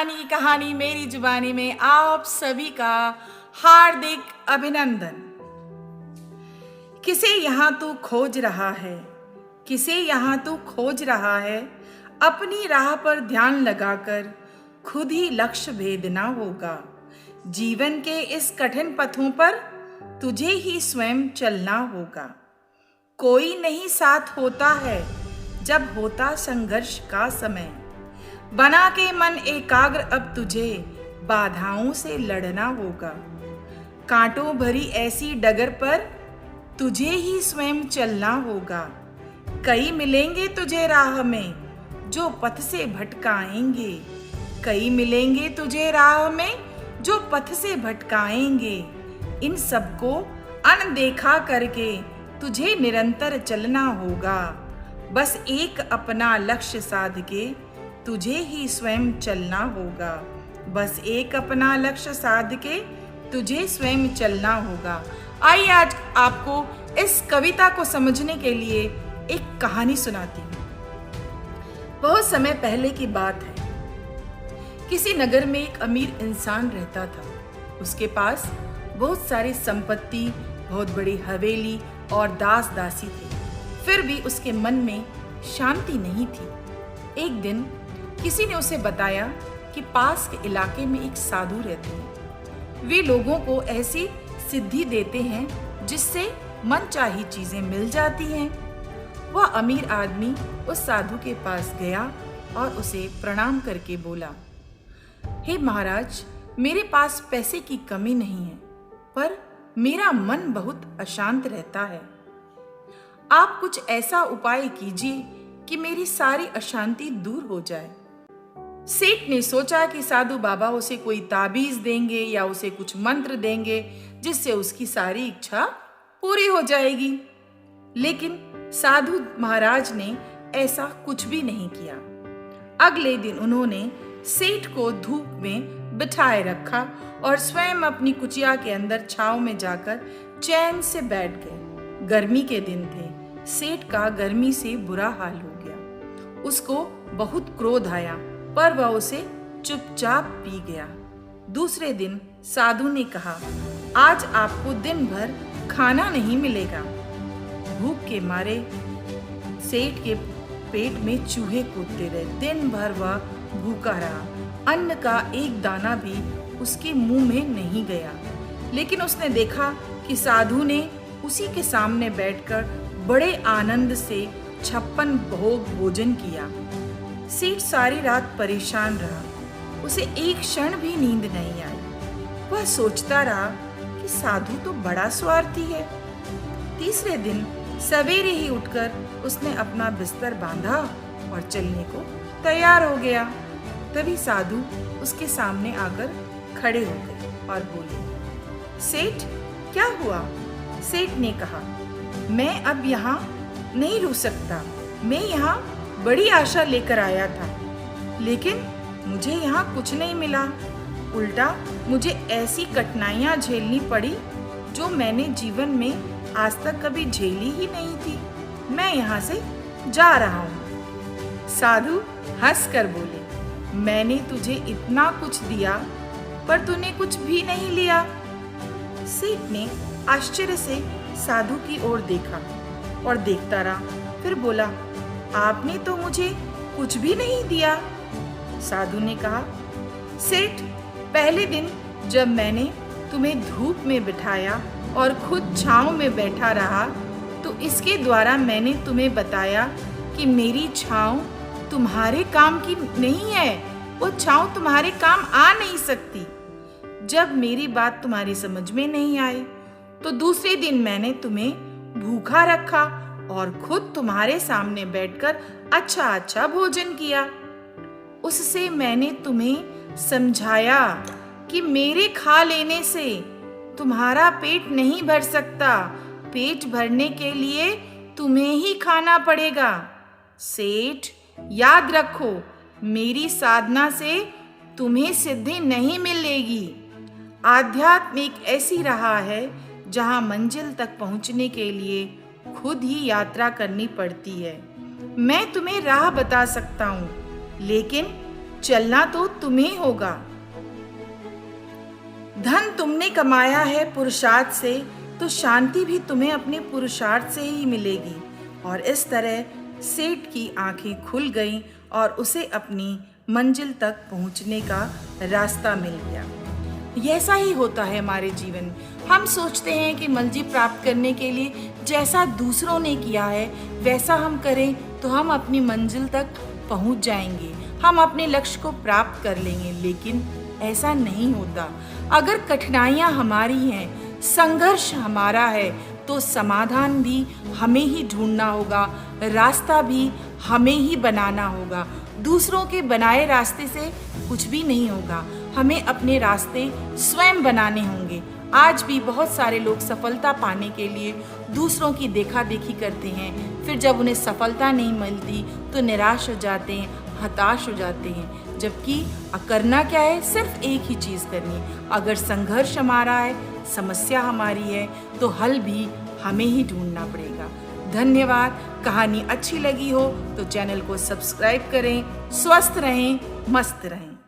कहानी की कहानी मेरी जुबानी में आप सभी का हार्दिक अभिनंदन। किसे यहाँ तू खोज रहा है, किसे यहाँ तू खोज रहा है, अपनी राह पर ध्यान लगाकर खुद ही लक्ष्य भेदना होगा। जीवन के इस कठिन पथों पर तुझे ही स्वयं चलना होगा। कोई नहीं साथ होता है जब होता संघर्ष का समय। बना के मन एकाग्र अब तुझे बाधाओं से लड़ना होगा। कांटों भरी ऐसी डगर पर तुझे ही स्वयं चलना होगा। कई मिलेंगे तुझे राह में जो पथ से भटकाएंगे, कई मिलेंगे तुझे राह में जो पथ से भटकाएंगे। इन सबको अनदेखा करके तुझे निरंतर चलना होगा। बस एक अपना लक्ष्य साध के तुझे ही स्वयं चलना होगा। बस एक अपना लक्ष्य साध के तुझे स्वयं चलना होगा। आइए आज आपको इस कविता को समझने के लिए एक कहानी सुनाती हूँ। बहुत समय पहले की बात है। किसी नगर में एक अमीर इंसान रहता था। उसके पास बहुत सारी संपत्ति, बहुत बड़ी हवेली और दास दासी थे। फिर भी उसके मन में शांति नहीं थी। एक दिन किसी ने उसे बताया कि पास के इलाके में एक साधु रहते हैं। वे लोगों को ऐसी सिद्धि देते हैं जिससे मनचाही चीजें मिल जाती हैं। वह अमीर आदमी उस साधु के पास गया और उसे प्रणाम करके बोला, हे महाराज, मेरे पास पैसे की कमी नहीं है, पर मेरा मन बहुत अशांत रहता है। आप कुछ ऐसा उपाय कीजिए कि मेरी सारी अशांति दूर हो जाए। सेठ ने सोचा कि साधु बाबा उसे कोई ताबीज देंगे या उसे कुछ मंत्र देंगे जिससे उसकी सारी इच्छा पूरी हो जाएगी। लेकिन साधु महाराज ने ऐसा कुछ भी नहीं किया। अगले दिन उन्होंने सेठ को धूप में बिठाए रखा और स्वयं अपनी कुटिया के अंदर छांव में जाकर चैन से बैठ गए। गर्मी के दिन थे। सेठ का गर्मी से बुरा हाल हो गया। उसको बहुत क्रोध आया, पर वह उसे चुपचाप पी गया। दूसरे दिन साधु ने कहा, आज आपको दिन भर खाना नहीं मिलेगा। भूख के मारे सेठ के पेट में चूहे कूदते रहे। दिन भर वह भूखा रहा। अन्न का एक दाना भी उसके मुंह में नहीं गया। लेकिन उसने देखा कि साधु ने उसी के सामने बैठकर बड़े आनंद से 56 भोग भोजन किया। सेठ सारी रात परेशान रहा। उसे एक क्षण भी नींद नहीं आई। वह सोचता रहा कि साधु तो बड़ा स्वार्थी है। तीसरे दिन सवेरे ही उठकर उसने अपना बिस्तर बांधा और चलने को तैयार हो गया। तभी साधु उसके सामने आकर खड़े हो गए और बोले, सेठ, क्या हुआ? सेठ ने कहा, मैं अब यहाँ नहीं रुक सकता। मैं यहाँ बड़ी आशा लेकर आया था, लेकिन मुझे यहाँ कुछ नहीं मिला। उल्टा मुझे ऐसी कठिनाइयाँ झेलनी पड़ी जो मैंने जीवन में आज तक कभी झेली ही नहीं थी। मैं यहाँ से जा रहा हूँ। साधु हंसकर बोले, मैंने तुझे इतना कुछ दिया पर तूने कुछ भी नहीं लिया। सेठ ने आश्चर्य से साधु की ओर देखा और देखता रहा। फिर बोला, आपने तो मुझे कुछ भी नहीं दिया। साधु ने कहा, सेठ, पहले दिन जब मैंने तुम्हें धूप में बिठाया और खुद छांव में बैठा रहा, तो इसके द्वारा मैंने तुम्हें बताया कि मेरी छांव तुम्हारे काम की नहीं है। वो छांव तुम्हारे काम आ नहीं सकती। जब मेरी बात तुम्हारी समझ में नहीं आई, तो दूसरे दिन मैंने तुम्हें भूखा रखा और खुद तुम्हारे सामने बैठकर अच्छा अच्छा भोजन किया। उससे मैंने तुम्हें समझाया कि मेरे खा लेने से तुम्हारा पेट नहीं भर सकता। पेट भरने के लिए तुम्हें ही खाना पड़ेगा। सेठ, याद रखो, मेरी साधना से तुम्हें सिद्धि नहीं मिलेगी। आध्यात्म एक ऐसी राह है जहाँ मंजिल तक पहुँचने के लिए खुद ही यात्रा करनी पड़ती है। मैं तुम्हें राह बता सकता हूँ, लेकिन चलना तो तुम्हें होगा। धन तुमने कमाया है पुरुषार्थ से, तो शांति भी तुम्हें अपने पुरुषार्थ से ही मिलेगी। और इस तरह सेठ की आंखें खुल गईं और उसे अपनी मंजिल तक पहुंचने का रास्ता मिल गया। ऐसा ही होता है हमारे जीवन में। हम सोचते हैं कि मंजिल प्राप्त करने के लिए जैसा दूसरों ने किया है वैसा हम करें तो हम अपनी मंजिल तक पहुंच जाएंगे, हम अपने लक्ष्य को प्राप्त कर लेंगे, लेकिन ऐसा नहीं होता। अगर कठिनाइयां हमारी हैं, संघर्ष हमारा है, तो समाधान भी हमें ही ढूंढना होगा, रास्ता भी हमें ही बनाना होगा। दूसरों के बनाए रास्ते से कुछ भी नहीं होगा, हमें अपने रास्ते स्वयं बनाने होंगे। आज भी बहुत सारे लोग सफलता पाने के लिए दूसरों की देखा देखी करते हैं, फिर जब उन्हें सफलता नहीं मिलती तो निराश हो जाते हैं, हताश हो जाते हैं। जबकि करना क्या है, सिर्फ एक ही चीज़ करनी है। अगर संघर्ष हमारा है, समस्या हमारी है, तो हल भी हमें ही ढूंढना पड़ेगा। धन्यवाद। कहानी अच्छी लगी हो तो चैनल को सब्सक्राइब करें। स्वस्थ रहें, मस्त रहें।